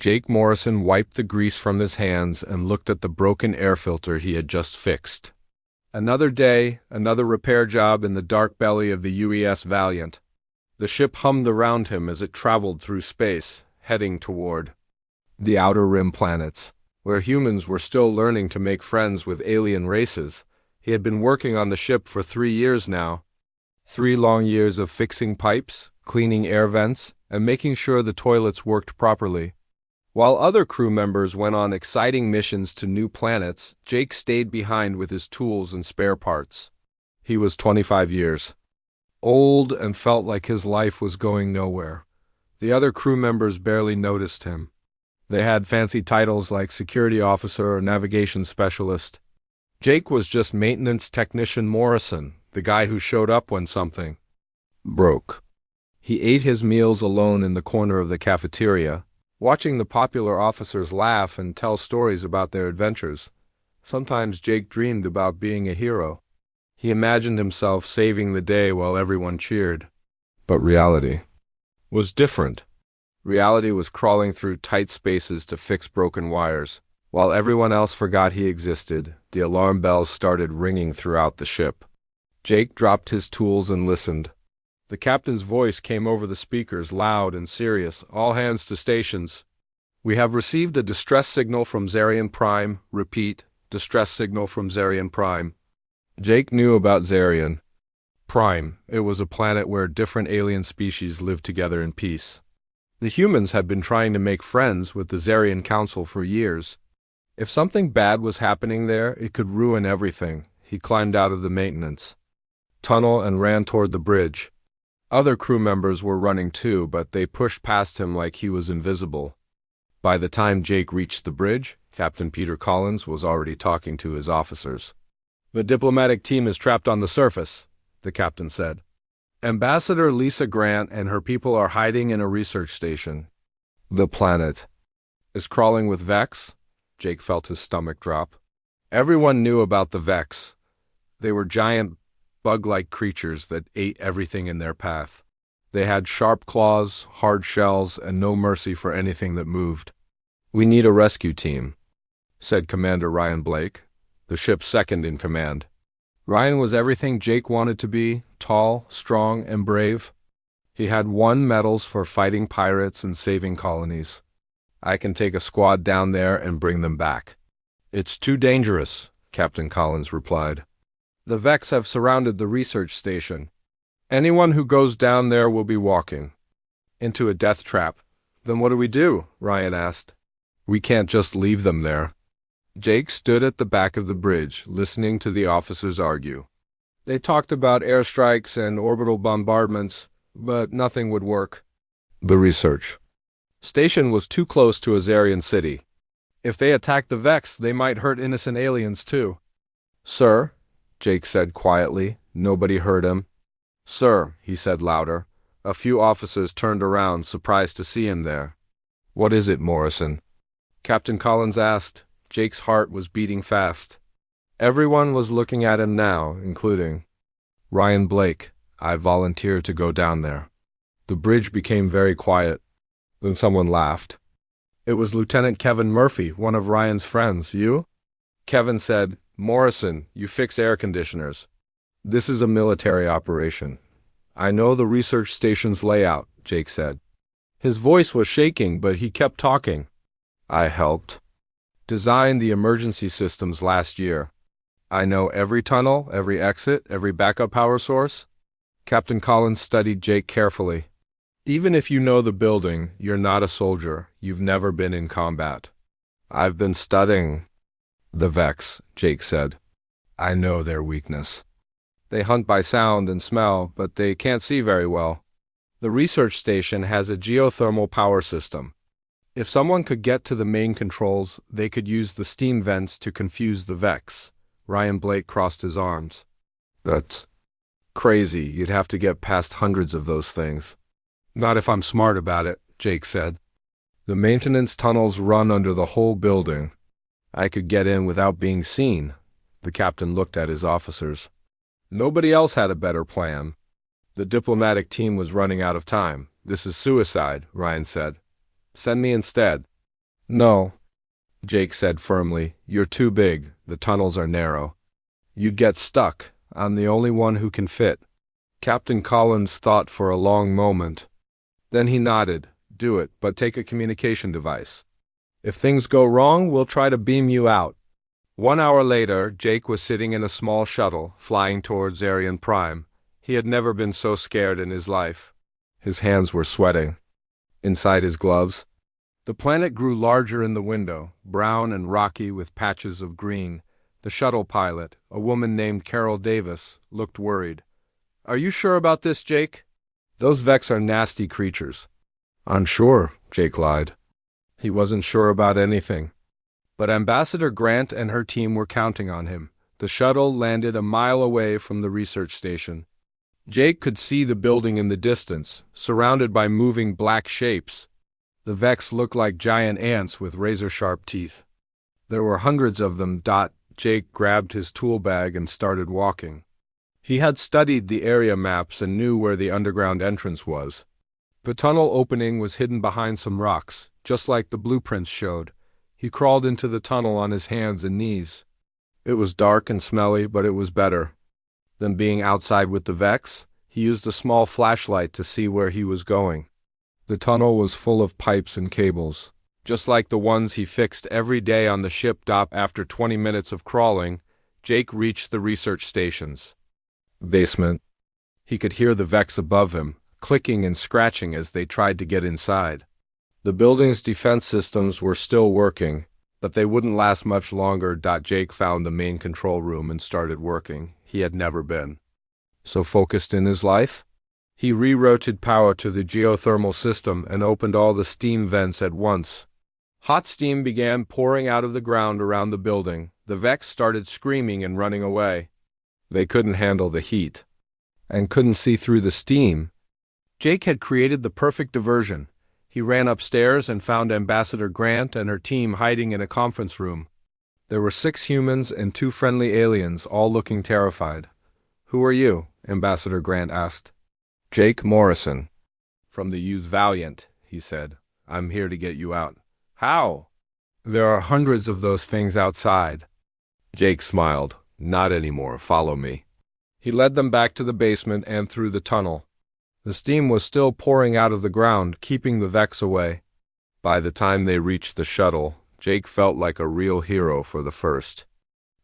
Jake Morrison wiped the grease from his hands and looked at the broken air filter he had just fixed. Another day, another repair job in the dark belly of the UES Valiant. The ship hummed around him as it traveled through space, heading toward the Outer Rim planets, where humans were still learning to make friends with alien races. He had been working on the ship for 3 years now. 3 long years of fixing pipes, cleaning air vents, and making sure the toilets worked properly. While other crew members went on exciting missions to new planets, Jake stayed behind with his tools and spare parts. He was 25 years old and felt like his life was going nowhere. The other crew members barely noticed him. They had fancy titles like security officer or navigation specialist. Jake was just maintenance technician Morrison, the guy who showed up when something broke. He ate his meals alone in the corner of the cafeteria, watching the popular officers laugh and tell stories about their adventures. Sometimes Jake dreamed about being a hero. He imagined himself saving the day while everyone cheered. But reality was different. Reality was crawling through tight spaces to fix broken wires. While everyone else forgot he existed, the alarm bells started ringing throughout the ship. Jake dropped his tools and listened. The captain's voice came over the speakers, loud and serious. All hands to stations. We have received a distress signal from Zarian Prime. Repeat, distress signal from Zarian Prime. Jake knew about Zarian Prime. It was a planet where different alien species lived together in peace. The humans had been trying to make friends with the Zarian Council for years. If something bad was happening there, it could ruin everything. He climbed out of the maintenance tunnel and ran toward the bridge. Other crew members were running too, but they pushed past him like he was invisible. By the time Jake reached the bridge, Captain Peter Collins was already talking to his officers. The diplomatic team is trapped on the surface, the captain said. Ambassador Lisa Grant and her people are hiding in a research station. The planet is crawling with Vex. Jake felt his stomach drop. Everyone knew about the Vex. They were giant, bug-like creatures that ate everything in their path. They had sharp claws, hard shells, and no mercy for anything that moved. We need a rescue team, said Commander Ryan Blake, the ship's second in command. Ryan was everything Jake wanted to be, tall, strong, and brave. He had won medals for fighting pirates and saving colonies. I can take a squad down there and bring them back. It's too dangerous, Captain Collins replied. The Vex have surrounded the research station. Anyone who goes down there will be walking into a death trap. Then what do we do? Ryan asked. We can't just leave them there. Jake stood at the back of the bridge, listening to the officers argue. They talked about airstrikes and orbital bombardments, but nothing would work. The research station was too close to a Zarian city. If they attacked the Vex, they might hurt innocent aliens too. Sir, Jake said quietly. Nobody heard him. Sir, he said louder. A few officers turned around, surprised to see him there. What is it, Morrison? Captain Collins asked. Jake's heart was beating fast. Everyone was looking at him now, including Ryan Blake. I volunteered to go down there. The bridge became very quiet. Then someone laughed. It was Lieutenant Kevin Murphy, one of Ryan's friends. You? Kevin said, Morrison, you fix air conditioners. This is a military operation. I know the research station's layout, Jake said. His voice was shaking, but he kept talking. I helped design the emergency systems last year. I know every tunnel, every exit, every backup power source. Captain Collins studied Jake carefully. Even if you know the building, you're not a soldier. You've never been in combat. I've been studying the Vex, Jake said. I know their weakness. They hunt by sound and smell, but they can't see very well. The research station has a geothermal power system. If someone could get to the main controls, they could use the steam vents to confuse the Vex. Ryan Blake crossed his arms. That's crazy. You'd have to get past hundreds of those things. Not if I'm smart about it, Jake said. The maintenance tunnels run under the whole building. I could get in without being seen. The captain looked at his officers. Nobody else had a better plan. The diplomatic team was running out of time. This is suicide, Ryan said. Send me instead. No, Jake said firmly. You're too big. The tunnels are narrow. You'd get stuck. I'm the only one who can fit. Captain Collins thought for a long moment. Then he nodded. Do it, but take a communication device. If things go wrong, we'll try to beam you out. 1 hour later, Jake was sitting in a small shuttle, flying towards Arian Prime. He had never been so scared in his life. His hands were sweating. Inside his gloves, the planet grew larger in the window, brown and rocky with patches of green. The shuttle pilot, a woman named Carol Davis, looked worried. Are you sure about this, Jake? Those Vex are nasty creatures. I'm sure, Jake lied. He wasn't sure about anything. But Ambassador Grant and her team were counting on him. The shuttle landed a mile away from the research station. Jake could see the building in the distance, surrounded by moving black shapes. The Vex looked like giant ants with razor-sharp teeth. There were hundreds of them. Jake grabbed his tool bag and started walking. He had studied the area maps and knew where the underground entrance was. The tunnel opening was hidden behind some rocks, just like the blueprints showed. He crawled into the tunnel on his hands and knees. It was dark and smelly, but it was better than being outside with the Vex. He used a small flashlight to see where he was going. The tunnel was full of pipes and cables, just like the ones he fixed every day on the ship. After 20 minutes of crawling, Jake reached the research station's basement. He could hear the Vex above him, clicking and scratching as they tried to get inside. The building's defense systems were still working, but they wouldn't last much longer. Jake found the main control room and started working. He had never been so focused in his life. He rerouted power to the geothermal system and opened all the steam vents at once. Hot steam began pouring out of the ground around the building. The Vex started screaming and running away. They couldn't handle the heat and couldn't see through the steam. Jake had created the perfect diversion. He ran upstairs and found Ambassador Grant and her team hiding in a conference room. There were 6 humans and 2 friendly aliens, all looking terrified. Who are you? Ambassador Grant asked. Jake Morrison. From the Hughes Valiant, he said. I'm here to get you out. How? There are hundreds of those things outside. Jake smiled. Not anymore. Follow me. He led them back to the basement and through the tunnel. The steam was still pouring out of the ground, keeping the Vex away. By the time they reached the shuttle, Jake felt like a real hero for the first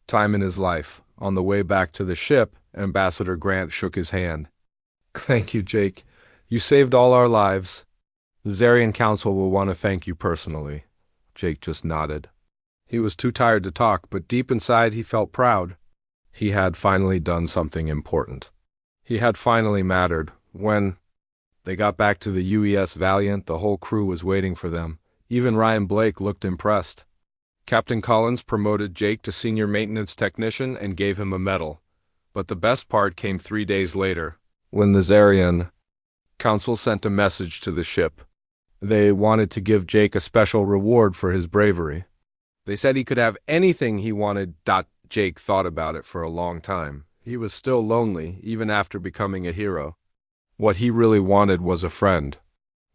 time in his life. On the way back to the ship, Ambassador Grant shook his hand. Thank you, Jake. You saved all our lives. The Zarian Council will want to thank you personally. Jake just nodded. He was too tired to talk, but deep inside he felt proud. He had finally done something important. He had finally mattered. When they got back to the UES Valiant, the whole crew was waiting for them. Even Ryan Blake looked impressed. Captain Collins promoted Jake to senior maintenance technician and gave him a medal. But the best part came 3 days later, when the Zarian Council sent a message to the ship. They wanted to give Jake a special reward for his bravery. They said he could have anything he wanted. Jake thought about it for a long time. He was still lonely, even after becoming a hero. What he really wanted was a friend.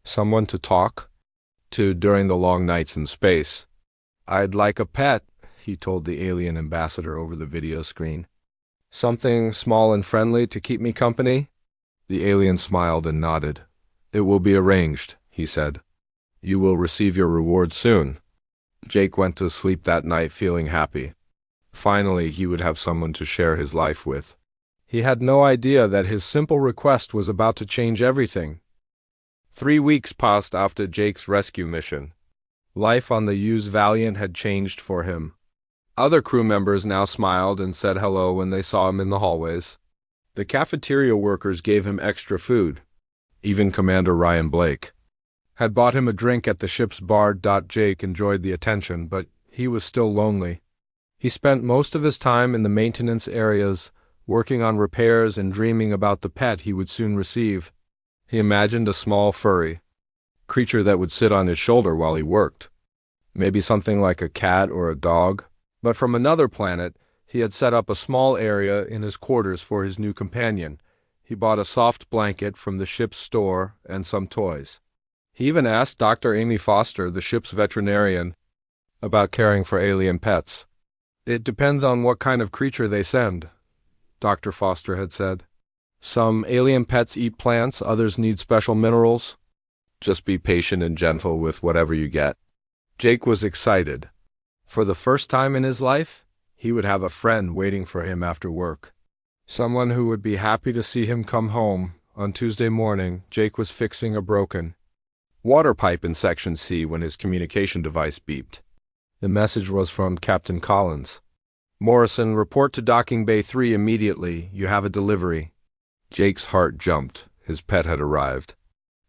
Someone to talk to during the long nights in space. I'd like a pet, he told the alien ambassador over the video screen. Something small and friendly to keep me company? The alien smiled and nodded. It will be arranged, he said. You will receive your reward soon. Jake went to sleep that night feeling happy. Finally, he would have someone to share his life with. He had no idea that his simple request was about to change everything. 3 weeks passed after Jake's rescue mission. Life on the Hughes Valiant had changed for him. Other crew members now smiled and said hello when they saw him in the hallways. The cafeteria workers gave him extra food. Even Commander Ryan Blake had bought him a drink at the ship's bar. Jake enjoyed the attention, but he was still lonely. He spent most of his time in the maintenance areas, working on repairs and dreaming about the pet he would soon receive. He imagined a small furry creature that would sit on his shoulder while he worked. Maybe something like a cat or a dog. But from another planet, he had set up a small area in his quarters for his new companion. He bought a soft blanket from the ship's store and some toys. He even asked Dr. Amy Foster, the ship's veterinarian, about caring for alien pets. It depends on what kind of creature they send, Dr. Foster had said. Some alien pets eat plants, others need special minerals. Just be patient and gentle with whatever you get. Jake was excited. For the first time in his life, he would have a friend waiting for him after work. Someone who would be happy to see him come home. On Tuesday morning, Jake was fixing a broken water pipe in Section C when his communication device beeped. The message was from Captain Collins. Morrison, report to Docking Bay 3 immediately. You have a delivery. Jake's heart jumped. His pet had arrived.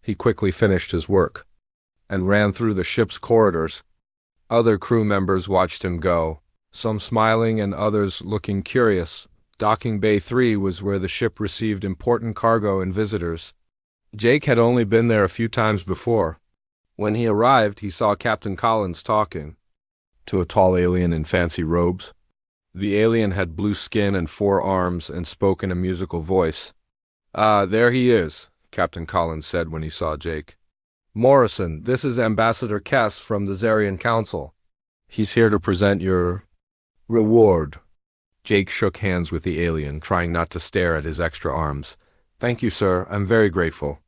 He quickly finished his work and ran through the ship's corridors. Other crew members watched him go, some smiling and others looking curious. Docking Bay 3 was where the ship received important cargo and visitors. Jake had only been there a few times before. When he arrived, he saw Captain Collins talking to a tall alien in fancy robes. The alien had blue skin and 4 arms and spoke in a musical voice. "Ah, there he is," Captain Collins said when he saw Jake. "Morrison, this is Ambassador Kess from the Zarian Council. He's here to present your reward." Jake shook hands with the alien, trying not to stare at his extra arms. "Thank you, sir. I'm very grateful."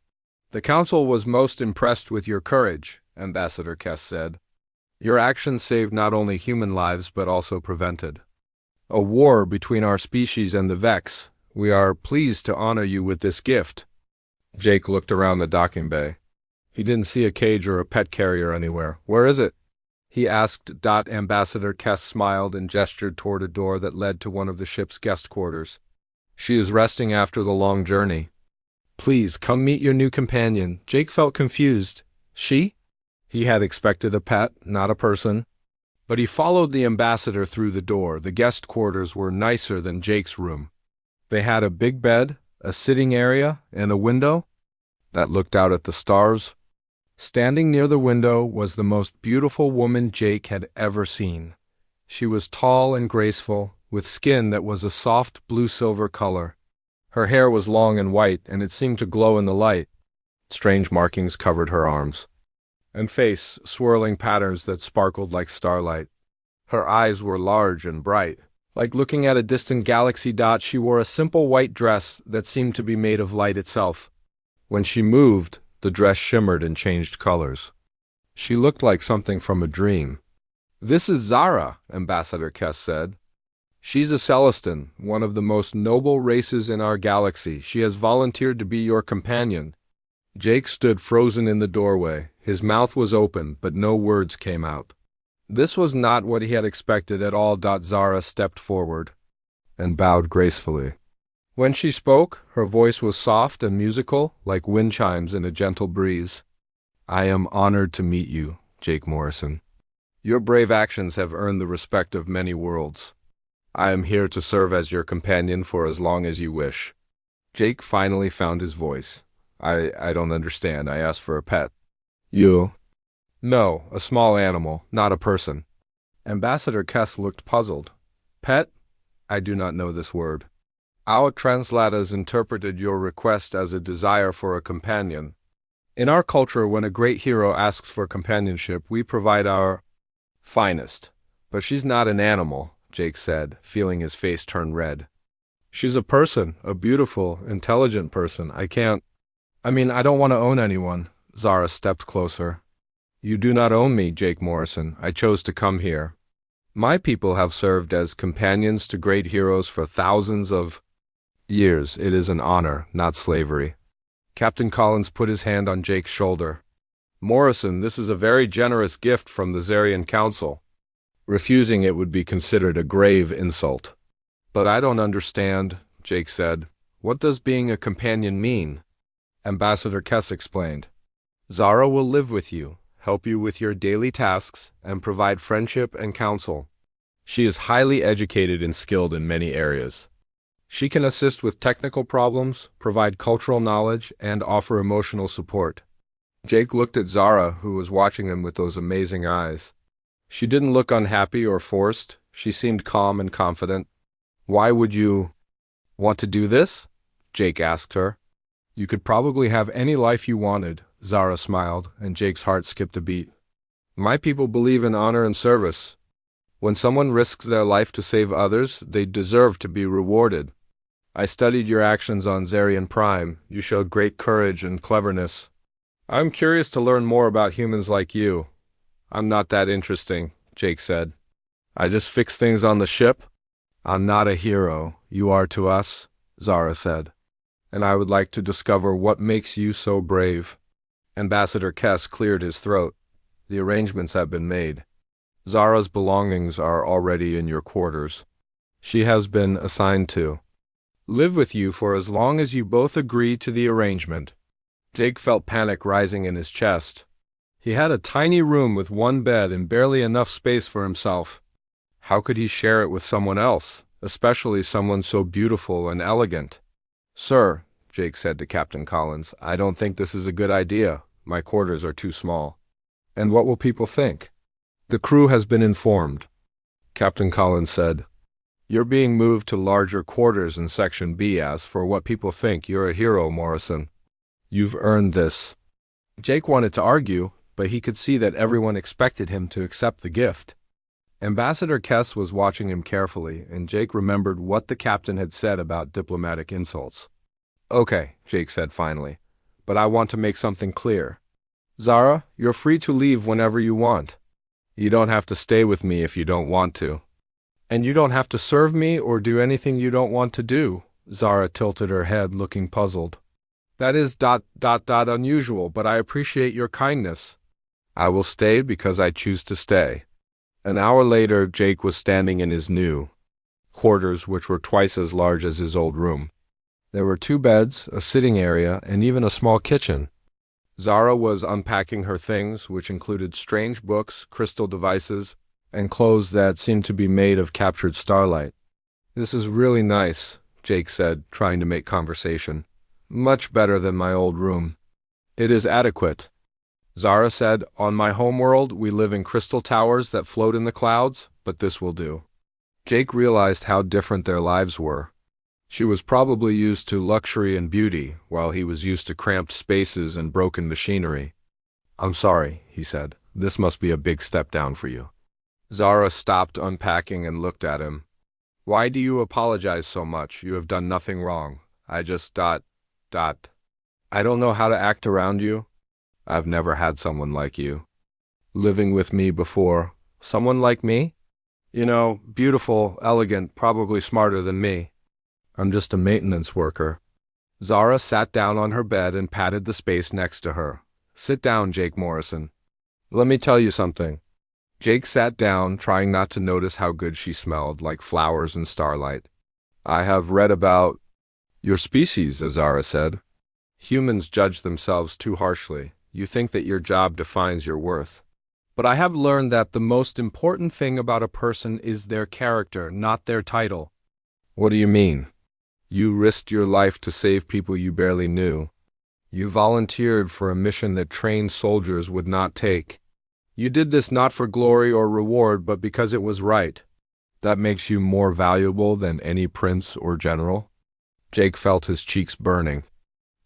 "The Council was most impressed with your courage," Ambassador Kess said. "Your actions saved not only human lives but also prevented a war between our species and the Vex. We are pleased to honor you with this gift." Jake looked around the docking bay. He didn't see a cage or a pet carrier anywhere. "Where is it?" he asked. Ambassador Kess smiled and gestured toward a door that led to one of the ship's guest quarters. "She is resting after the long journey. Please, come meet your new companion." Jake felt confused. She? He had expected a pet, not a person. But he followed the ambassador through the door. The guest quarters were nicer than Jake's room. They had a big bed, a sitting area, and a window that looked out at the stars. Standing near the window was the most beautiful woman Jake had ever seen. She was tall and graceful, with skin that was a soft blue-silver color. Her hair was long and white, and it seemed to glow in the light. Strange markings covered her arms and face, swirling patterns that sparkled like starlight. Her eyes were large and bright. Like looking at a distant galaxy dot, she wore a simple white dress that seemed to be made of light itself. When she moved, the dress shimmered and changed colors. She looked like something from a dream. "This is Zara," Ambassador Kess said. "She's a Celestin, one of the most noble races in our galaxy. She has volunteered to be your companion." Jake stood frozen in the doorway. His mouth was open, but no words came out. This was not what he had expected at all. Zara stepped forward and bowed gracefully. When she spoke, her voice was soft and musical, like wind chimes in a gentle breeze. "I am honored to meet you, Jake Morrison. Your brave actions have earned the respect of many worlds. I am here to serve as your companion for as long as you wish." Jake finally found his voice. I don't understand. I asked for a pet." "You?" "No, a small animal, not a person." Ambassador Kess looked puzzled. "Pet? I do not know this word. Our translators interpreted your request as a desire for a companion. In our culture, when a great hero asks for companionship, we provide our finest. But she's not an animal," Jake said, feeling his face turn red. "She's a person, a beautiful, intelligent person. I don't want to own anyone." Zara stepped closer. "You do not own me, Jake Morrison. I chose to come here. My people have served as companions to great heroes for thousands of years. It is an honor, not slavery." Captain Collins put his hand on Jake's shoulder. "Morrison, this is a very generous gift from the Zarian Council. Refusing it would be considered a grave insult." "But I don't understand," Jake said. "What does being a companion mean?" Ambassador Kess explained. "Zara will live with you, help you with your daily tasks, and provide friendship and counsel. She is highly educated and skilled in many areas. She can assist with technical problems, provide cultural knowledge, and offer emotional support." Jake looked at Zara, who was watching him with those amazing eyes. She didn't look unhappy or forced. She seemed calm and confident. "Why would you want to do this?" Jake asked her. "You could probably have any life you wanted," Zara smiled, and Jake's heart skipped a beat. My people believe in honor and service. When someone risks their life to save others, they deserve to be rewarded. I studied your actions on Zarian Prime. You showed great courage and cleverness. I'm curious to learn more about humans like you. I'm not that interesting, Jake said. I just fix things on the ship. I'm not a hero. You are to us, Zara said. And I would like to discover what makes you so brave. Ambassador Kess cleared his throat. The arrangements have been made. Zara's belongings are already in your quarters. She has been assigned to live with you for as long as you both agree to the arrangement. Jake felt panic rising in his chest. He had a tiny room with one bed and barely enough space for himself. How could he share it with someone else, especially someone so beautiful and elegant? Sir, Jake said to Captain Collins, I don't think this is a good idea. My quarters are too small. And what will people think? The crew has been informed. Captain Collins said, You're being moved to larger quarters in Section B. As for what people think, you're a hero, Morrison. You've earned this. Jake wanted to argue, but he could see that everyone expected him to accept the gift. Ambassador Kess was watching him carefully, and Jake remembered what the captain had said about diplomatic insults. Okay, Jake said finally, but I want to make something clear. Zara, you're free to leave whenever you want. You don't have to stay with me if you don't want to. And you don't have to serve me or do anything you don't want to do. Zara tilted her head, looking puzzled. That is unusual, but I appreciate your kindness. I will stay because I choose to stay. An hour later, Jake was standing in his new quarters, which were twice as large as his old room. There were 2 beds, a sitting area, and even a small kitchen. Zara was unpacking her things, which included strange books, crystal devices, and clothes that seemed to be made of captured starlight. This is really nice, Jake said, trying to make conversation. Much better than my old room. It is adequate. Zara said, On my homeworld, we live in crystal towers that float in the clouds, but this will do. Jake realized how different their lives were. She was probably used to luxury and beauty, while he was used to cramped spaces and broken machinery. I'm sorry, he said. This must be a big step down for you. Zara stopped unpacking and looked at him. Why do you apologize so much? You have done nothing wrong. I just I don't know how to act around you. I've never had someone like you. Living with me before. Someone like me? You know, beautiful, elegant, probably smarter than me. I'm just a maintenance worker. Zara sat down on her bed and patted the space next to her. Sit down, Jake Morrison. Let me tell you something. Jake sat down, trying not to notice how good she smelled, like flowers and starlight. I have read about your species, Zara said. Humans judge themselves too harshly. You think that your job defines your worth. But I have learned that the most important thing about a person is their character, not their title. What do you mean? You risked your life to save people you barely knew. You volunteered for a mission that trained soldiers would not take. You did this not for glory or reward, but because it was right. That makes you more valuable than any prince or general. Jake felt his cheeks burning.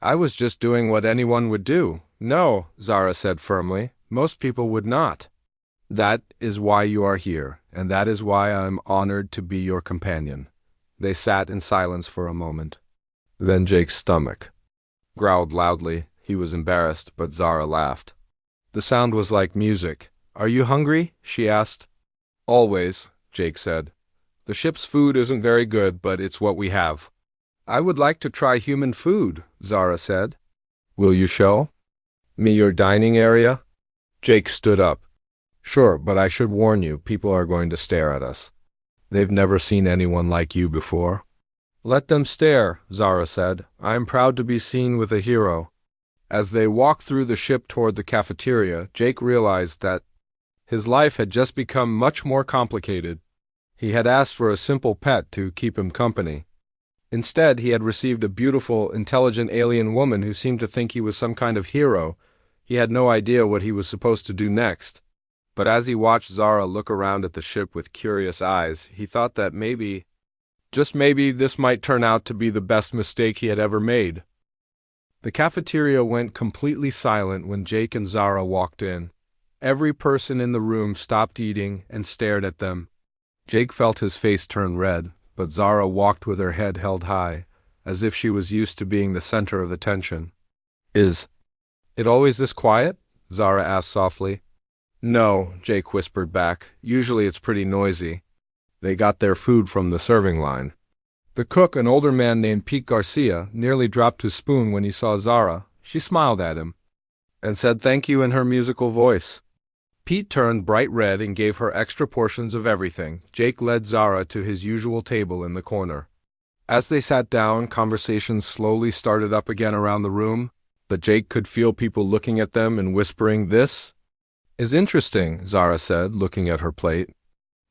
I was just doing what anyone would do. No, Zara said firmly. Most people would not. That is why you are here, and that is why I am honored to be your companion. They sat in silence for a moment. Then Jake's stomach growled loudly. He was embarrassed, but Zara laughed. The sound was like music. Are you hungry? She asked. Always, Jake said. The ship's food isn't very good, but it's what we have. I would like to try human food, Zara said. Will you show me your dining area? Jake stood up. Sure, but I should warn you, people are going to stare at us. They've never seen anyone like you before. Let them stare, Zara said. I am proud to be seen with a hero. As they walked through the ship toward the cafeteria, Jake realized that his life had just become much more complicated. He had asked for a simple pet to keep him company. Instead, he had received a beautiful, intelligent alien woman who seemed to think he was some kind of hero. He had no idea what he was supposed to do next. But as he watched Zara look around at the ship with curious eyes, he thought that maybe, just maybe, this might turn out to be the best mistake he had ever made. The cafeteria went completely silent when Jake and Zara walked in. Every person in the room stopped eating and stared at them. Jake felt his face turn red, but Zara walked with her head held high, as if she was used to being the center of attention. Is it always this quiet? Zara asked softly. No, Jake whispered back. Usually it's pretty noisy. They got their food from the serving line. The cook, an older man named Pete Garcia, nearly dropped his spoon when he saw Zara. She smiled at him and said thank you in her musical voice. Pete turned bright red and gave her extra portions of everything. Jake led Zara to his usual table in the corner. As they sat down, conversations slowly started up again around the room, but Jake could feel people looking at them and whispering, "This is interesting," Zara said, looking at her plate.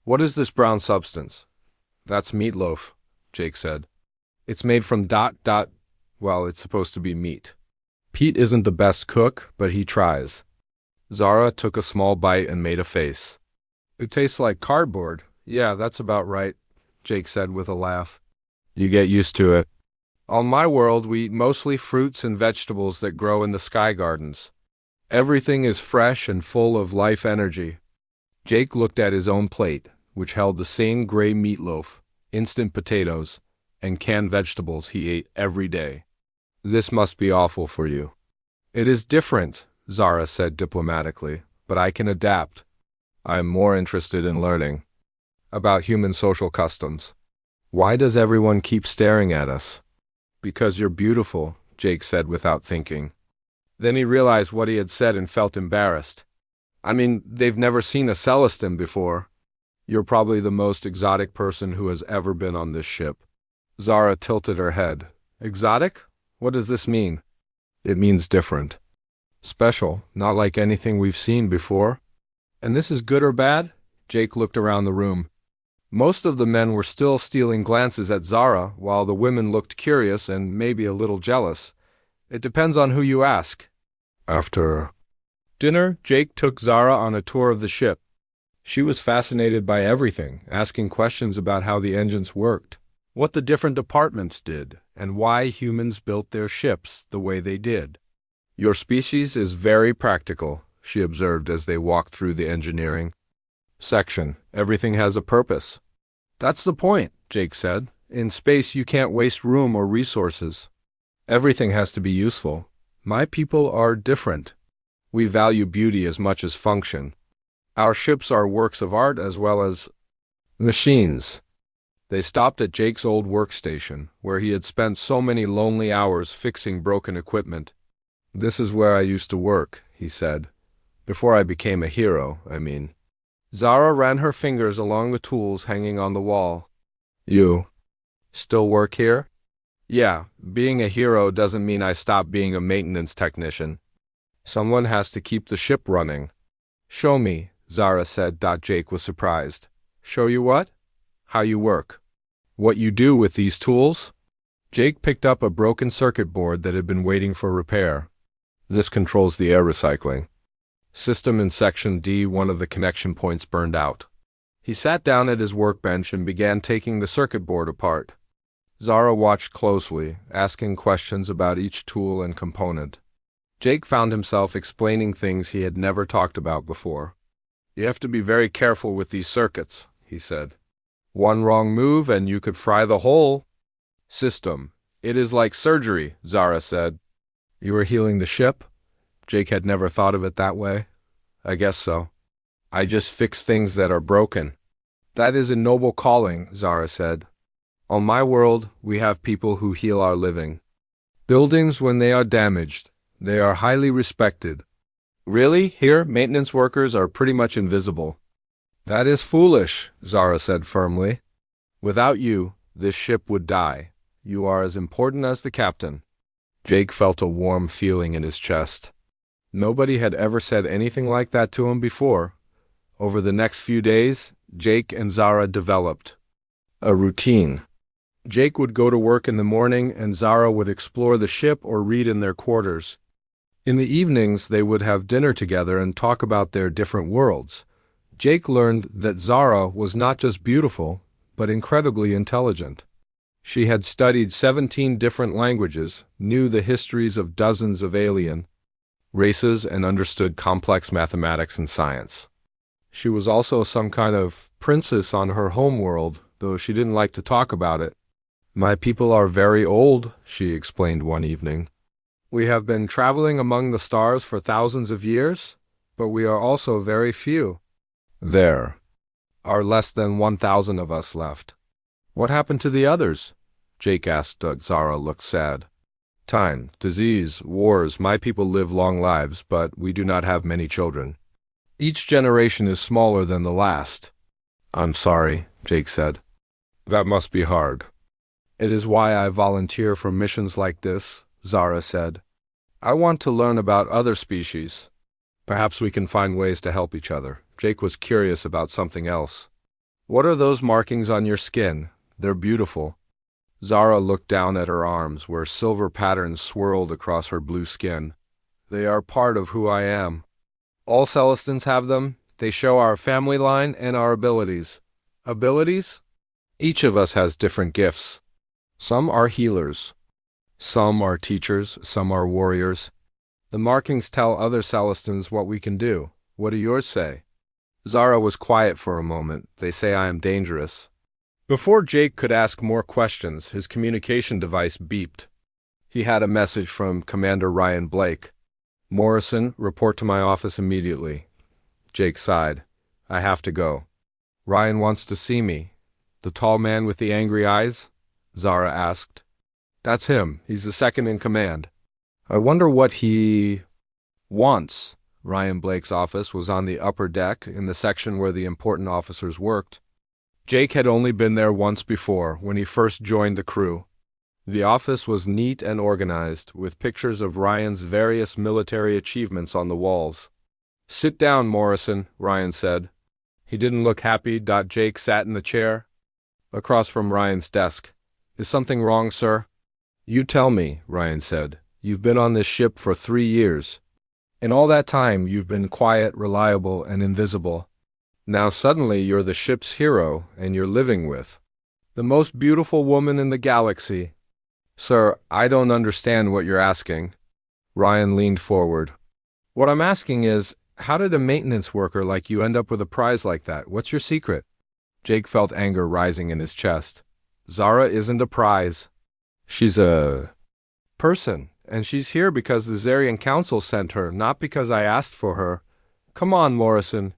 "What is this brown substance?" "That's meatloaf," Jake said. "It's made from well, it's supposed to be meat. Pete isn't the best cook, but he tries." Zara took a small bite and made a face. "It tastes like cardboard." "Yeah, that's about right," Jake said with a laugh. "You get used to it. On my world, we eat mostly fruits and vegetables that grow in the sky gardens. Everything is fresh and full of life energy." Jake looked at his own plate, which held the same gray meatloaf, instant potatoes, and canned vegetables he ate every day. "This must be awful for you." "It is different," Zara said diplomatically, "but I can adapt. I am more interested in learning about human social customs. Why does everyone keep staring at us?" "Because you're beautiful," Jake said without thinking. Then he realized what he had said and felt embarrassed. "I mean, they've never seen a Celestin before. You're probably the most exotic person who has ever been on this ship." Zara tilted her head. "Exotic? What does this mean?" "It means different. Special, not like anything we've seen before." "And this is good or bad?" Jake looked around the room. Most of the men were still stealing glances at Zara, while the women looked curious and maybe a little jealous. It depends on who you ask. After dinner, Jake took Zara on a tour of the ship. She was fascinated by everything, asking questions about how the engines worked, what the different departments did, and why humans built their ships the way they did. "Your species is very practical," she observed as they walked through the engineering section. "Everything has a purpose." "That's the point," Jake said. "In space, you can't waste room or resources. Everything has to be useful. My people are different. We value beauty as much as function. Our ships are works of art as well as machines." They stopped at Jake's old workstation, where he had spent so many lonely hours fixing broken equipment. "This is where I used to work," he said. "Before I became a hero, I mean." Zara ran her fingers along the tools hanging on the wall. "You still work here?" "Yeah, being a hero doesn't mean I stop being a maintenance technician. Someone has to keep the ship running." "Show me," Zara said. Jake was surprised. "Show you what?" "How you work. What you do with these tools?" Jake picked up a broken circuit board that had been waiting for repair. "This controls the air recycling system in Section D. One of the connection points burned out." He sat down at his workbench and began taking the circuit board apart. Zara watched closely, asking questions about each tool and component. Jake found himself explaining things he had never talked about before. "You have to be very careful with these circuits," he said. "One wrong move and you could fry the whole system. It is like surgery," Zara said. "You were healing the ship?" Jake had never thought of it that way. "I guess so. I just fix things that are broken." "That is a noble calling," Zara said. "On my world, we have people who heal our living. Buildings, when they are damaged, they are highly respected." "Really? Here, maintenance workers are pretty much invisible." "That is foolish," Zara said firmly. "Without you, this ship would die. You are as important as the captain." Jake felt a warm feeling in his chest. Nobody had ever said anything like that to him before. Over the next few days, Jake and Zara developed a routine. Jake would go to work in the morning and Zara would explore the ship or read in their quarters. In the evenings, they would have dinner together and talk about their different worlds. Jake learned that Zara was not just beautiful, but incredibly intelligent. She had studied 17 different languages, knew the histories of dozens of alien races, and understood complex mathematics and science. She was also some kind of princess on her homeworld, though she didn't like to talk about it. "My people are very old," she explained one evening. "We have been traveling among the stars for thousands of years, but we are also very few. There are less than 1,000 of us left." "What happened to the others?" Jake asked. Zara looked sad. "Time, disease, wars. My people live long lives, but we do not have many children. Each generation is smaller than the last." "I'm sorry," Jake said. "That must be hard." "It is why I volunteer for missions like this," Zara said. "I want to learn about other species. Perhaps we can find ways to help each other." Jake was curious about something else. "What are those markings on your skin? They're beautiful." Zara looked down at her arms, where silver patterns swirled across her blue skin. "They are part of who I am. All Celestins have them. They show our family line and our abilities." "Abilities?" "Each of us has different gifts. Some are healers. Some are teachers. Some are warriors. The markings tell other Celestins what we can do. What do yours say?" Zara was quiet for a moment. "They say I am dangerous." Before Jake could ask more questions, his communication device beeped. He had a message from Commander Ryan Blake. "Morrison, report to my office immediately." Jake sighed. "I have to go." "Ryan wants to see me." "The tall man with the angry eyes?" Zara asked. "That's him. He's the second in command." "I wonder what he wants." Ryan Blake's office was on the upper deck, in the section where the important officers worked. Jake had only been there once before, when he first joined the crew. The office was neat and organized, with pictures of Ryan's various military achievements on the walls. "Sit down, Morrison," Ryan said. He didn't look happy. Jake sat in the chair across from Ryan's desk. "Is something wrong, sir?" "You tell me," Ryan said. "You've been on this ship for 3 years. In all that time, you've been quiet, reliable, and invisible. Now suddenly you're the ship's hero, and you're living with the most beautiful woman in the galaxy." "Sir, I don't understand what you're asking." Ryan leaned forward. "What I'm asking is, how did a maintenance worker like you end up with a prize like that? What's your secret?" Jake felt anger rising in his chest. "Zara isn't a prize. She's a person, and she's here because the Zarian Council sent her, not because I asked for her. Come on, Morrison.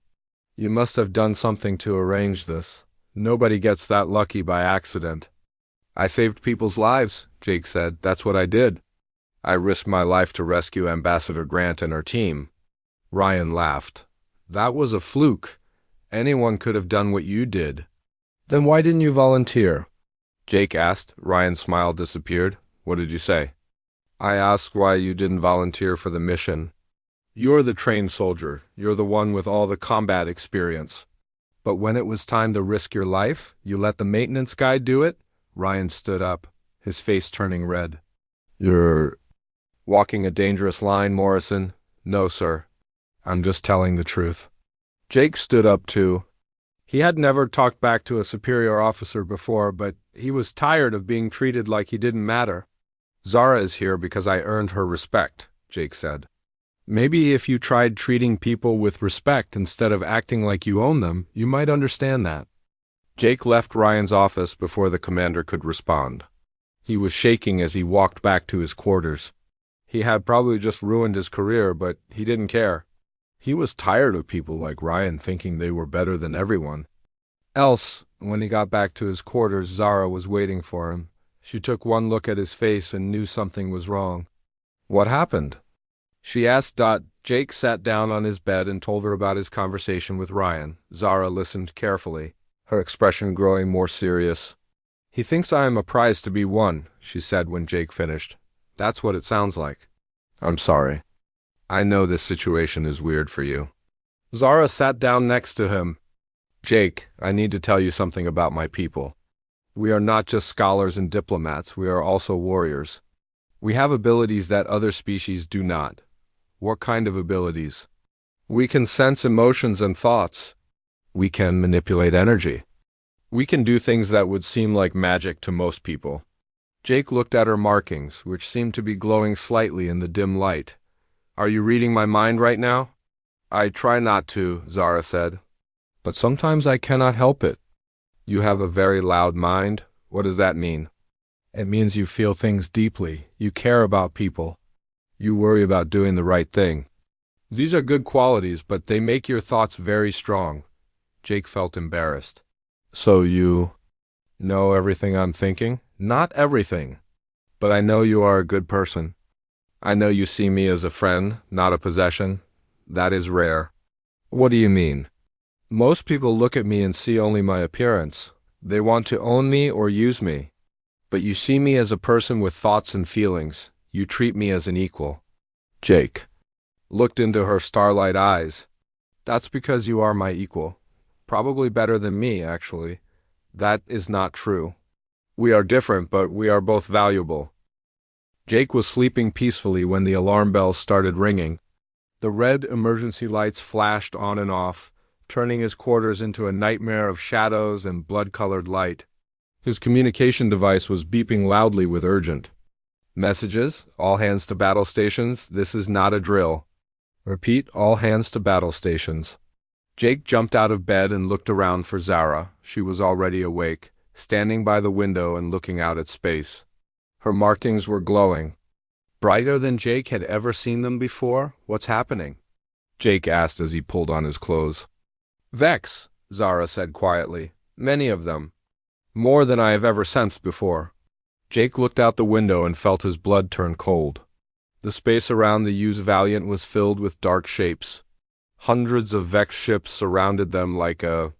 You must have done something to arrange this. Nobody gets that lucky by accident." "I saved people's lives," Jake said. "That's what I did. I risked my life to rescue Ambassador Grant and her team." Ryan laughed. "That was a fluke. Anyone could have done what you did." "Then why didn't you volunteer?" Jake asked. Ryan's smile disappeared. "What did you say?" "I asked why you didn't volunteer for the mission. You're the trained soldier. You're the one with all the combat experience. But when it was time to risk your life, you let the maintenance guy do it?" Ryan stood up, his face turning red. "You're walking a dangerous line, Morrison." "No, sir. I'm just telling the truth." Jake stood up too. He had never talked back to a superior officer before, but he was tired of being treated like he didn't matter. "Zara is here because I earned her respect," Jake said. "Maybe if you tried treating people with respect instead of acting like you own them, you might understand that." Jake left Ryan's office before the commander could respond. He was shaking as he walked back to his quarters. He had probably just ruined his career, but he didn't care. He was tired of people like Ryan thinking they were better than everyone else. When he got back to his quarters, Zara was waiting for him. She took one look at his face and knew something was wrong. "What happened?" she asked. Jake sat down on his bed and told her about his conversation with Ryan. Zara listened carefully, her expression growing more serious. "He thinks I am a prize to be won," she said when Jake finished. "That's what it sounds like." "I'm sorry. I know this situation is weird for you." Zara sat down next to him. "Jake, I need to tell you something about my people. We are not just scholars and diplomats, we are also warriors. We have abilities that other species do not." "What kind of abilities?" "We can sense emotions and thoughts. We can manipulate energy. We can do things that would seem like magic to most people. Jake looked at her markings, which seemed to be glowing slightly in the dim light. Are you reading my mind right now? I try not to, Zara said. But sometimes I cannot help it. You have a very loud mind. What does that mean? It means you feel things deeply. You care about people. You worry about doing the right thing. These are good qualities, but they make your thoughts very strong. Jake felt embarrassed. So you know everything I'm thinking? Not everything. But I know you are a good person. I know you see me as a friend, not a possession. That is rare. What do you mean? Most people look at me and see only my appearance. They want to own me or use me. But you see me as a person with thoughts and feelings. You treat me as an equal. Jake looked into her starlight eyes. That's because you are my equal. Probably better than me, actually. That is not true. We are different, but we are both valuable. Jake was sleeping peacefully when the alarm bells started ringing. The red emergency lights flashed on and off, turning his quarters into a nightmare of shadows and blood-colored light. His communication device was beeping loudly with urgent messages. All hands to battle stations. This is not a drill. Repeat, all hands to battle stations. Jake jumped out of bed and looked around for Zara. She was already awake, standing by the window and looking out at space. Her markings were glowing. Brighter than Jake had ever seen them before? What's happening? Jake asked as he pulled on his clothes. Vex, Zara said quietly. Many of them. More than I have ever sensed before. Jake looked out the window and felt his blood turn cold. The space around the U's Valiant was filled with dark shapes. Hundreds of Vex ships surrounded them like a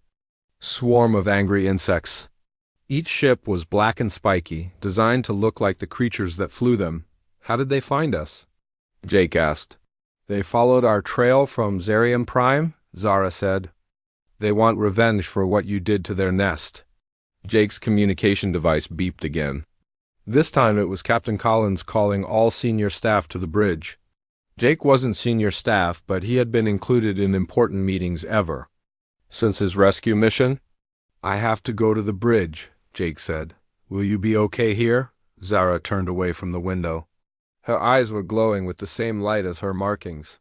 swarm of angry insects. Each ship was black and spiky, designed to look like the creatures that flew them. How did they find us? Jake asked. They followed our trail from Zerium Prime, Zara said. They want revenge for what you did to their nest. Jake's communication device beeped again. This time it was Captain Collins calling all senior staff to the bridge. Jake wasn't senior staff, but he had been included in important meetings ever. Since his rescue mission? I have to go to the bridge, Jake said. Will you be okay here? Zara turned away from the window. Her eyes were glowing with the same light as her markings.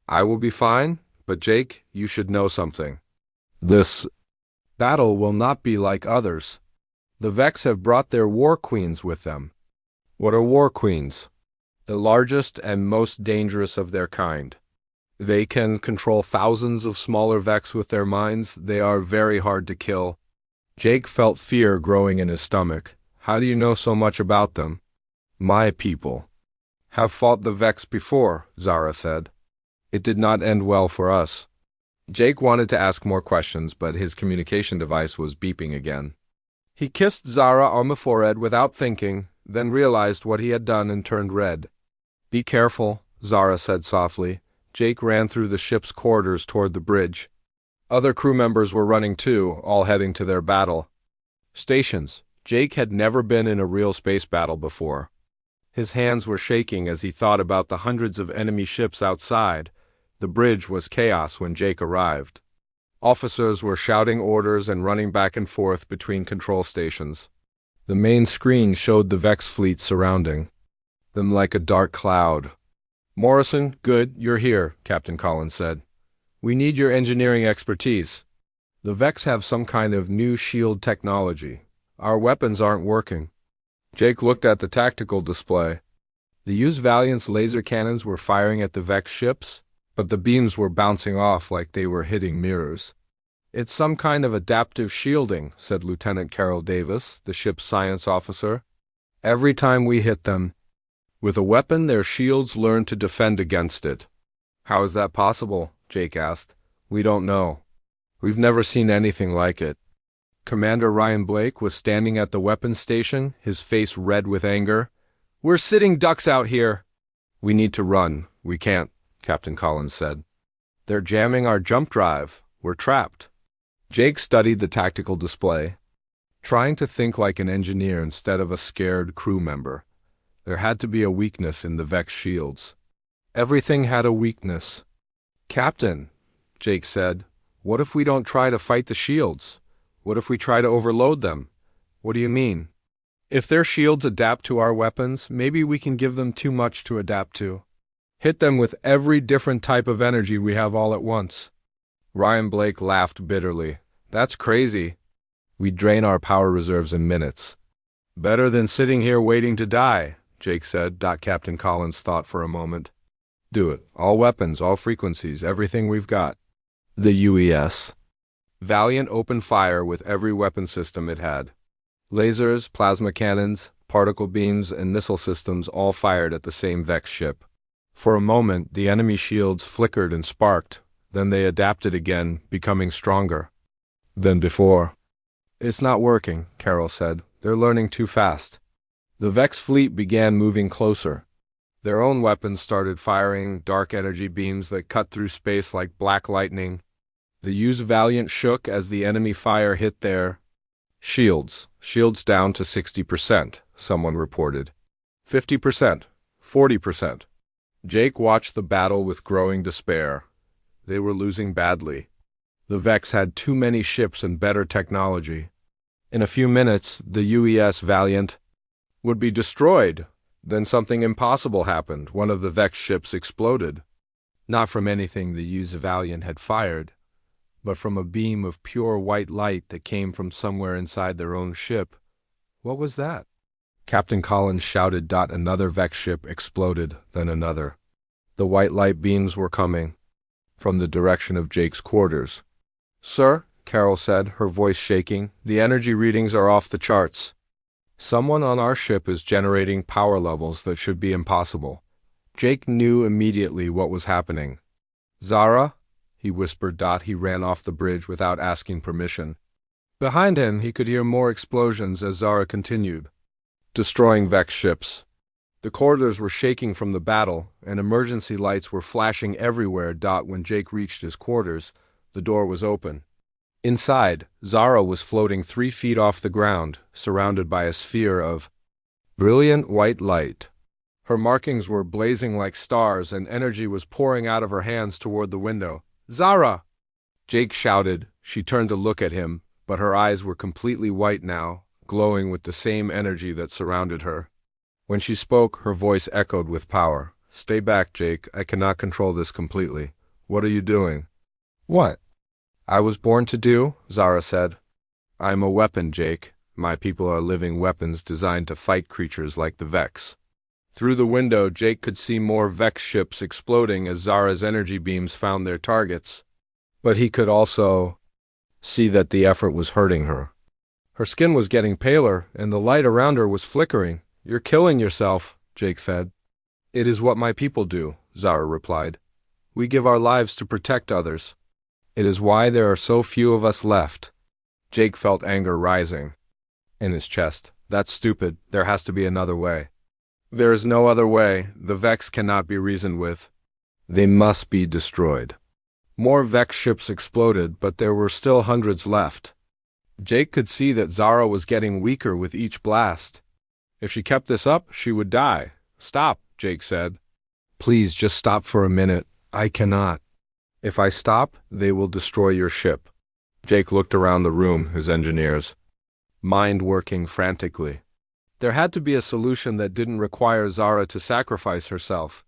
I will be fine, but Jake, you should know something. This battle will not be like others. The Vex have brought their war queens with them. What are war queens? The largest and most dangerous of their kind. They can control thousands of smaller Vex with their minds. They are very hard to kill. Jake felt fear growing in his stomach. How do you know so much about them? My people have fought the Vex before, Zara said. It did not end well for us. Jake wanted to ask more questions, but his communication device was beeping again. He kissed Zara on the forehead without thinking, then realized what he had done and turned red. Be careful, Zara said softly. Jake ran through the ship's corridors toward the bridge. Other crew members were running too, all heading to their battle. Stations. Jake had never been in a real space battle before. His hands were shaking as he thought about the hundreds of enemy ships outside. The bridge was chaos when Jake arrived. Officers were shouting orders and running back and forth between control stations. The main screen showed the Vex fleet surrounding them like a dark cloud. Morrison, good, you're here, Captain Collins said. We need your engineering expertise. The Vex have some kind of new shield technology. Our weapons aren't working. Jake looked at the tactical display. The U's Valiant's laser cannons were firing at the Vex ships, but the beams were bouncing off like they were hitting mirrors. It's some kind of adaptive shielding, said Lieutenant Carol Davis, the ship's science officer. Every time we hit them with a weapon, their shields learn to defend against it. How is that possible? Jake asked. We don't know. We've never seen anything like it. Commander Ryan Blake was standing at the weapons station, his face red with anger. We're sitting ducks out here. We need to run. We can't, Captain Collins said. They're jamming our jump drive. We're trapped. Jake studied the tactical display, trying to think like an engineer instead of a scared crew member. There had to be a weakness in the Vex shields. Everything had a weakness. Captain, Jake said, what if we don't try to fight the shields? What if we try to overload them? What do you mean? If their shields adapt to our weapons, maybe we can give them too much to adapt to. Hit them with every different type of energy we have all at once. Ryan Blake laughed bitterly. That's crazy. We'd drain our power reserves in minutes. Better than sitting here waiting to die, Jake said. Captain Collins thought for a moment. Do it. All weapons, all frequencies, everything we've got. The UES. Valiant opened fire with every weapon system it had. Lasers, plasma cannons, particle beams, and missile systems all fired at the same Vex ship. For a moment, the enemy shields flickered and sparked, then they adapted again, becoming stronger than before. It's not working, Carol said. They're learning too fast. The Vex fleet began moving closer. Their own weapons started firing dark energy beams that cut through space like black lightning. The used Valiant shook as the enemy fire hit their shields. Shields down to 60%, someone reported. 50%, 40%. Jake watched the battle with growing despair. They were losing badly. The Vex had too many ships and better technology. In a few minutes, the UES Valiant would be destroyed. Then something impossible happened. One of the Vex ships exploded. Not from anything the used Valiant had fired, but from a beam of pure white light that came from somewhere inside their own ship. What was that? Captain Collins shouted. Another Vex ship exploded, then another. The white light beams were coming from the direction of Jake's quarters. Sir, Carol said, her voice shaking, the energy readings are off the charts. Someone on our ship is generating power levels that should be impossible. Jake knew immediately what was happening. Zara? He whispered. He ran off the bridge without asking permission. Behind him, he could hear more explosions as Zara continued, destroying Vex ships. The corridors were shaking from the battle, and emergency lights were flashing everywhere. When Jake reached his quarters, the door was open. Inside, Zara was floating 3 feet off the ground, surrounded by a sphere of brilliant white light. Her markings were blazing like stars, and energy was pouring out of her hands toward the window. Zara! Jake shouted. She turned to look at him, but her eyes were completely white now, glowing with the same energy that surrounded her. When she spoke, her voice echoed with power. Stay back, Jake. I cannot control this completely. What are you doing? What? I was born to do, Zara said. I am a weapon, Jake. My people are living weapons designed to fight creatures like the Vex. Through the window, Jake could see more Vex ships exploding as Zara's energy beams found their targets. But he could also see that the effort was hurting her. Her skin was getting paler, and the light around her was flickering. You're killing yourself, Jake said. It is what my people do, Zara replied. We give our lives to protect others. It is why there are so few of us left. Jake felt anger rising in his chest. That's stupid. There has to be another way. There is no other way. The Vex cannot be reasoned with. They must be destroyed. More Vex ships exploded, but there were still hundreds left. Jake could see that Zara was getting weaker with each blast. If she kept this up, she would die. Stop, Jake said. Please, just stop for a minute. I cannot. If I stop, they will destroy your ship. Jake looked around the room, his engineers, mind working frantically. There had to be a solution that didn't require Zara to sacrifice herself.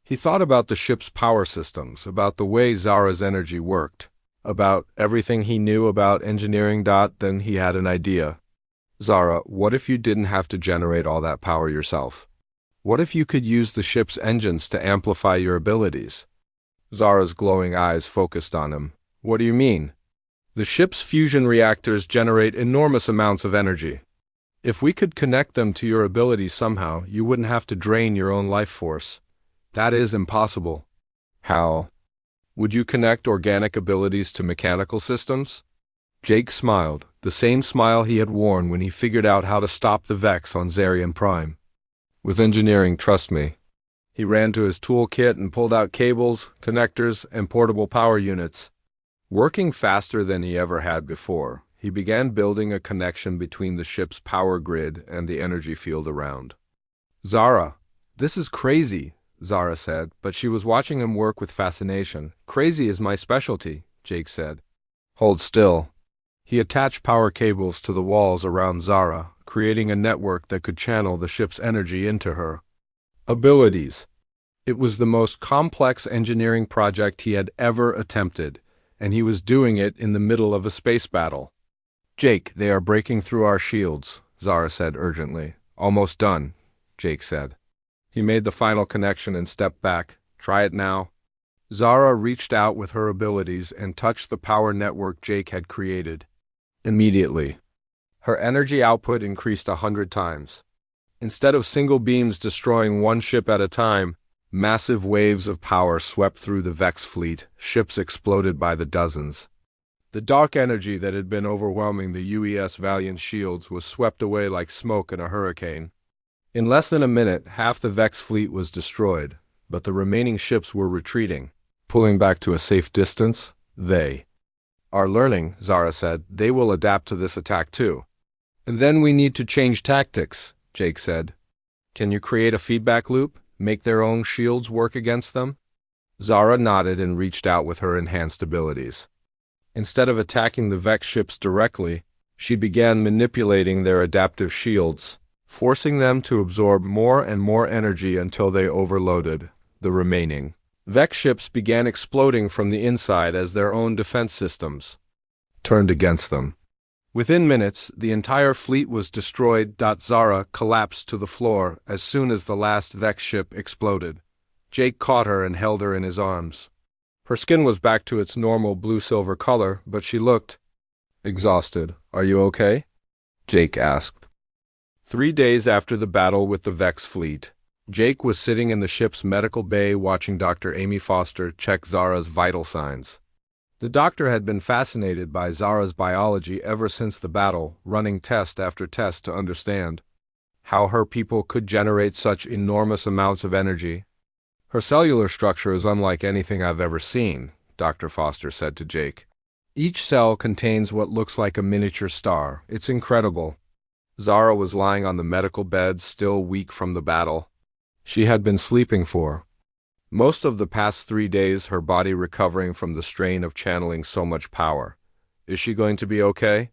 He thought about the ship's power systems, about the way Zara's energy worked, about everything he knew about engineering. Then he had an idea. Zara, what if you didn't have to generate all that power yourself? What if you could use the ship's engines to amplify your abilities? Zara's glowing eyes focused on him. What do you mean? The ship's fusion reactors generate enormous amounts of energy. If we could connect them to your abilities somehow, you wouldn't have to drain your own life force. That is impossible. How? Would you connect organic abilities to mechanical systems? Jake smiled, the same smile he had worn when he figured out how to stop the Vex on Zarian Prime. With engineering, trust me. He ran to his toolkit and pulled out cables, connectors, and portable power units. Working faster than he ever had before, he began building a connection between the ship's power grid and the energy field around. Zara, this is crazy, Zara said, but she was watching him work with fascination. Crazy is my specialty, Jake said. Hold still. He attached power cables to the walls around Zara, creating a network that could channel the ship's energy into her abilities. It was the most complex engineering project he had ever attempted, and he was doing it in the middle of a space battle. "Jake, they are breaking through our shields," Zara said urgently. "Almost done," Jake said. He made the final connection and stepped back. "Try it now." Zara reached out with her abilities and touched the power network Jake had created. Immediately, her energy output increased 100 times. Instead of single beams destroying one ship at a time, massive waves of power swept through the Vex fleet. Ships exploded by the dozens. The dark energy that had been overwhelming the UES Valiant's shields was swept away like smoke in a hurricane. In less than a minute, half the Vex fleet was destroyed, but the remaining ships were retreating, pulling back to a safe distance. "They are learning," Zara said. "They will adapt to this attack too." "And then we need to change tactics," Jake said. "Can you create a feedback loop? Make their own shields work against them?" Zara nodded and reached out with her enhanced abilities. Instead of attacking the Vex ships directly, she began manipulating their adaptive shields, forcing them to absorb more and more energy until they overloaded. The remaining Vex ships began exploding from the inside as their own defense systems turned against them. Within minutes, the entire fleet was destroyed. Zara collapsed to the floor as soon as the last Vex ship exploded. Jake caught her and held her in his arms. Her skin was back to its normal blue-silver color, but she looked exhausted. "Are you okay?" Jake asked. 3 days after the battle with the Vex fleet, Jake was sitting in the ship's medical bay watching Dr. Amy Foster check Zara's vital signs. The doctor had been fascinated by Zara's biology ever since the battle, running test after test to understand how her people could generate such enormous amounts of energy. "Her cellular structure is unlike anything I've ever seen," Dr. Foster said to Jake. "Each cell contains what looks like a miniature star. It's incredible." Zara was lying on the medical bed, still weak from the battle. She had been sleeping for most of the past 3 days, her body recovering from the strain of channeling so much power. "Is she going to be okay?"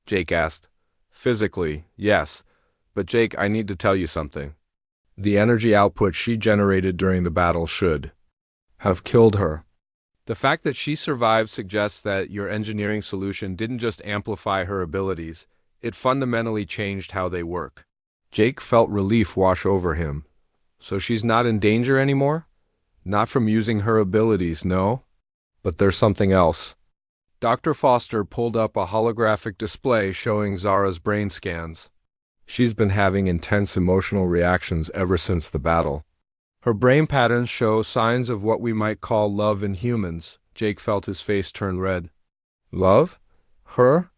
Jake asked. "Physically, yes. But Jake, I need to tell you something. The energy output she generated during the battle should have killed her. The fact that she survived suggests that your engineering solution didn't just amplify her abilities, it fundamentally changed how they work." Jake felt relief wash over him. "So she's not in danger anymore? Not from using her abilities, no? But there's something else." Dr. Foster pulled up a holographic display showing Zara's brain scans. "She's been having intense emotional reactions ever since the battle. Her brain patterns show signs of what we might call love in humans." Jake felt his face turn red. "Love? Her?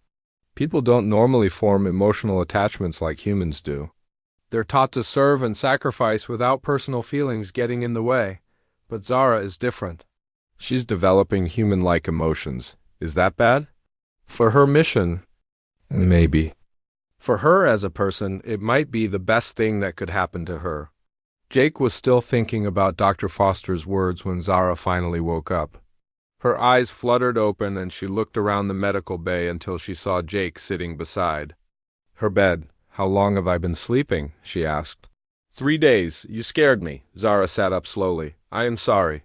People don't normally form emotional attachments like humans do. They're taught to serve and sacrifice without personal feelings getting in the way. But Zara is different. She's developing human-like emotions. Is that bad? For her mission? Maybe. For her as a person, it might be the best thing that could happen to her." Jake was still thinking about Dr. Foster's words when Zara finally woke up. Her eyes fluttered open and she looked around the medical bay until she saw Jake sitting beside her bed. "How long have I been sleeping?" she asked. 3 days. You scared me." Zara sat up slowly. "I am sorry.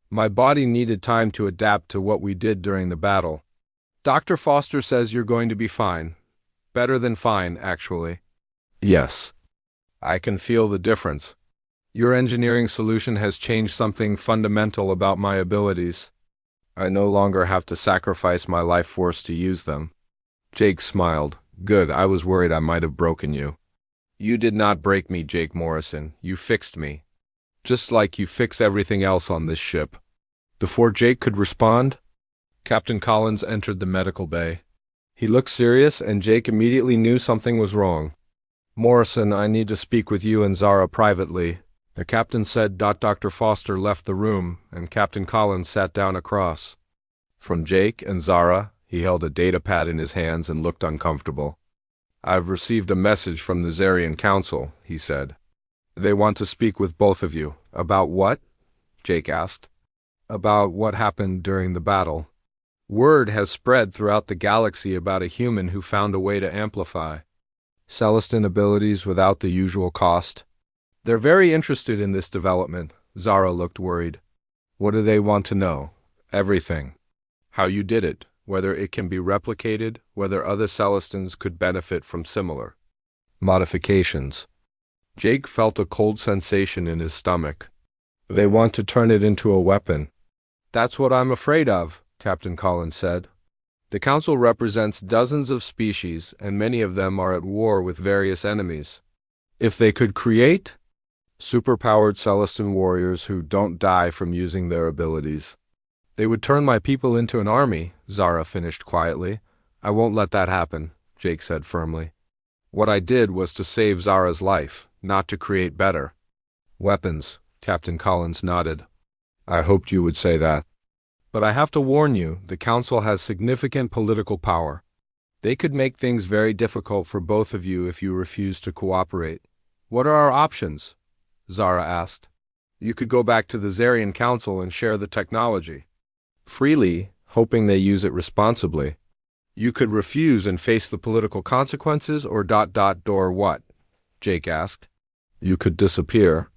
My body needed time to adapt to what we did during the battle. Dr. Foster says you're going to be fine. Better than fine, actually." "Yes. I can feel the difference. Your engineering solution has changed something fundamental about my abilities. I no longer have to sacrifice my life force to use them." Jake smiled. "Good, I was worried I might have broken you." "You did not break me, Jake Morrison. You fixed me. Just like you fix everything else on this ship." Before Jake could respond, Captain Collins entered the medical bay. He looked serious, and Jake immediately knew something was wrong. "Morrison, I need to speak with you and Zara privately," the captain said. Dr. Foster left the room, and Captain Collins sat down across from Jake and Zara. He held a data pad in his hands and looked uncomfortable. "I've received a message from the Zarian Council," he said. "They want to speak with both of you." "About what?" Jake asked. "About what happened during the battle." Word has spread throughout the galaxy about a human who found a way to amplify Celestin abilities without the usual cost. They're very interested in this development. Zara looked worried. What do they want to know? Everything. How you did it, whether it can be replicated, whether other Celestins could benefit from similar modifications. Jake felt a cold sensation in his stomach. They want to turn it into a weapon. That's what I'm afraid of, Captain Collins said. The Council represents dozens of species, and many of them are at war with various enemies. If they could create superpowered Celestin warriors who don't die from using their abilities, they would turn my people into an army, Zara finished quietly. I won't let that happen, Jake said firmly. What I did was to save Zara's life, not to create better weapons, Captain Collins nodded. I hoped you would say that. But I have to warn you, the Council has significant political power. They could make things very difficult for both of you if you refuse to cooperate. What are our options? Zara asked. You could go back to the Zarian Council and share the technology freely, hoping they use it responsibly. You could refuse and face the political consequences or ... what? Jake asked. You could disappear.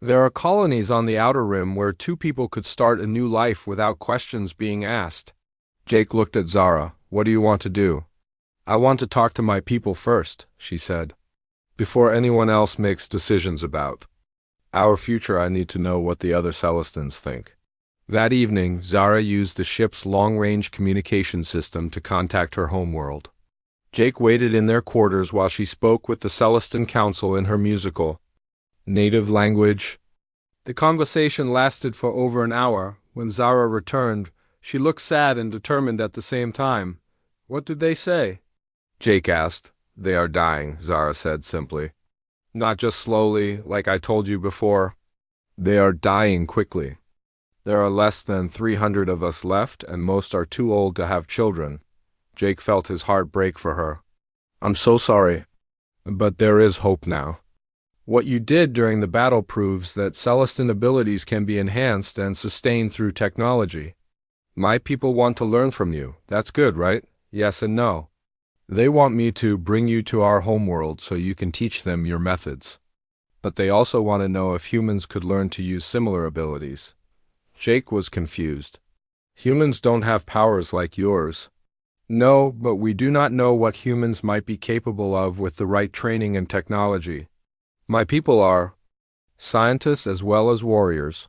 There are colonies on the Outer Rim where two people could start a new life without questions being asked. Jake looked at Zara. What do you want to do? I want to talk to my people first, she said. Before anyone else makes decisions about our future, I need to know what the other Celestins think. That evening, Zara used the ship's long-range communication system to contact her homeworld. Jake waited in their quarters while she spoke with the Celestin Council in her musical native language. The conversation lasted for over an hour. When Zara returned, she looked sad and determined at the same time. What did they say? Jake asked. They are dying, Zara said simply. Not just slowly, like I told you before. They are dying quickly. There are less than 300 of us left, and most are too old to have children. Jake felt his heart break for her. I'm so sorry. But there is hope now. What you did during the battle proves that Celestin abilities can be enhanced and sustained through technology. My people want to learn from you. That's good, right? Yes and no. They want me to bring you to our homeworld so you can teach them your methods. But they also want to know if humans could learn to use similar abilities. Jake was confused. Humans don't have powers like yours. No, but we do not know what humans might be capable of with the right training and technology. My people are scientists as well as warriors.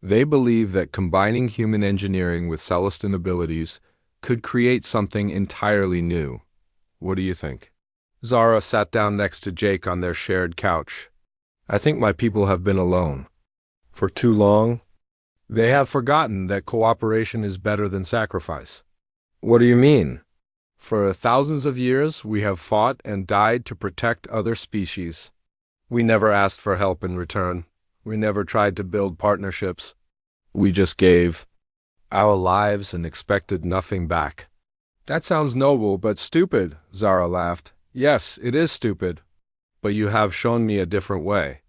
They believe that combining human engineering with Celestin abilities could create something entirely new. What do you think? Zara sat down next to Jake on their shared couch. I think my people have been alone for too long. They have forgotten that cooperation is better than sacrifice. What do you mean? For thousands of years, we have fought and died to protect other species. We never asked for help in return. We never tried to build partnerships. We just gave our lives and expected nothing back. That sounds noble but stupid, Zara laughed. Yes, it is stupid. But you have shown me a different way.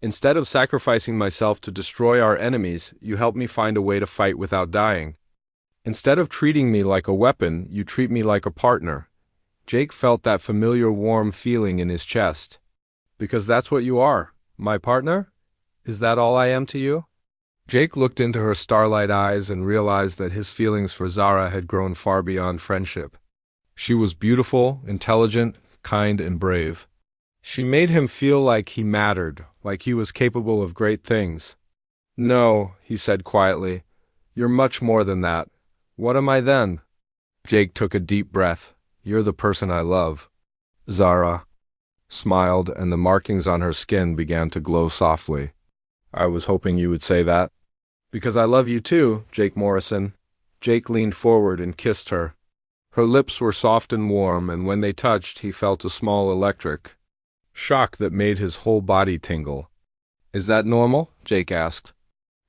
Instead of sacrificing myself to destroy our enemies, you help me find a way to fight without dying. Instead of treating me like a weapon, you treat me like a partner. Jake felt that familiar warm feeling in his chest. Because that's what you are, my partner? Is that all I am to you? Jake looked into her starlight eyes and realized that his feelings for Zara had grown far beyond friendship. She was beautiful, intelligent, kind, and brave. She made him feel like he mattered, like he was capable of great things. No, he said quietly. You're much more than that. What am I then? Jake took a deep breath. You're the person I love. Zara smiled, and the markings on her skin began to glow softly. I was hoping you would say that. Because I love you too, Jake Morrison. Jake leaned forward and kissed her. Her lips were soft and warm, and when they touched, he felt a small electric shock that made his whole body tingle. Is that normal? Jake asked.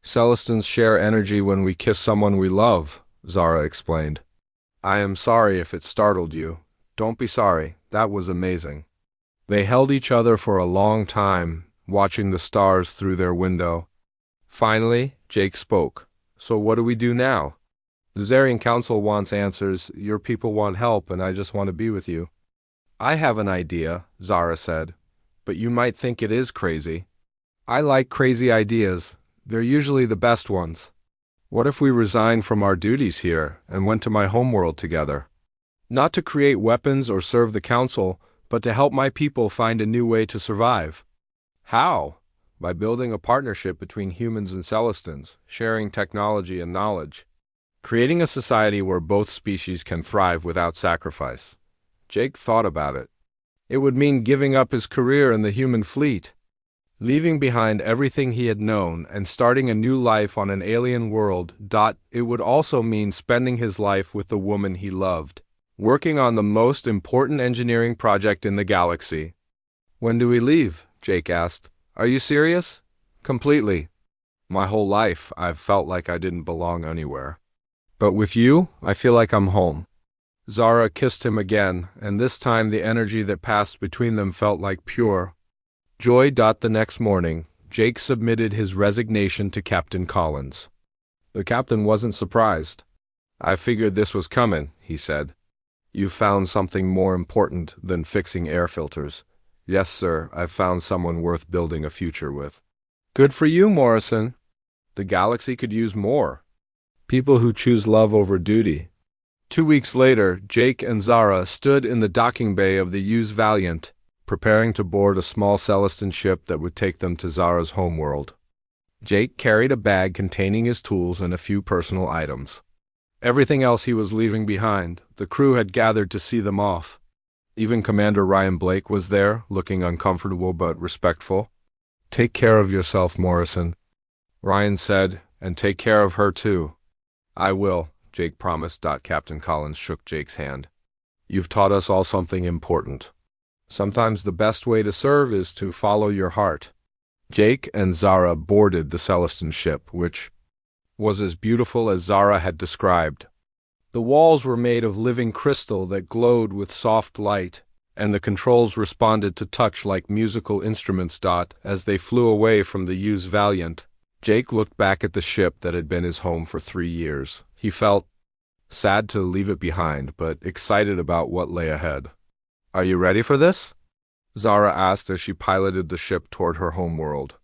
Celestins share energy when we kiss someone we love, Zara explained. I am sorry if it startled you. Don't be sorry. That was amazing. They held each other for a long time, watching the stars through their window. Finally, Jake spoke. So what do we do now? The Zarian Council wants answers, your people want help, and I just want to be with you. I have an idea, Zara said, but you might think it is crazy. I like crazy ideas. They're usually the best ones. What if we resigned from our duties here and went to my homeworld together? Not to create weapons or serve the Council, but to help my people find a new way to survive. How? By building a partnership between humans and Celestins, sharing technology and knowledge. Creating a society where both species can thrive without sacrifice. Jake thought about it. It would mean giving up his career in the human fleet, leaving behind everything he had known and starting a new life on an alien world. It would also mean spending his life with the woman he loved, working on the most important engineering project in the galaxy. When do we leave? Jake asked. Are you serious? Completely. My whole life, I've felt like I didn't belong anywhere. But with you, I feel like I'm home. Zara kissed him again, and this time the energy that passed between them felt like pure joy. The next morning, Jake submitted his resignation to Captain Collins. The captain wasn't surprised. I figured this was coming, he said. You found something more important than fixing air filters. Yes, sir, I've found someone worth building a future with. Good for you, Morrison. The galaxy could use more people who choose love over duty. 2 weeks later, Jake and Zara stood in the docking bay of the UZ Valiant, preparing to board a small Celestin ship that would take them to Zara's homeworld. Jake carried a bag containing his tools and a few personal items. Everything else he was leaving behind. The crew had gathered to see them off. Even Commander Ryan Blake was there, looking uncomfortable but respectful. Take care of yourself, Morrison, Ryan said, and take care of her too. I will, Jake promised. Captain Collins shook Jake's hand. You've taught us all something important. Sometimes the best way to serve is to follow your heart. Jake and Zara boarded the Celestin ship, which was as beautiful as Zara had described. The walls were made of living crystal that glowed with soft light, and the controls responded to touch like musical instruments. As they flew away from the UZ Valiant, Jake looked back at the ship that had been his home for 3 years. He felt sad to leave it behind, but excited about what lay ahead. Are you ready for this? Zara asked as she piloted the ship toward her homeworld.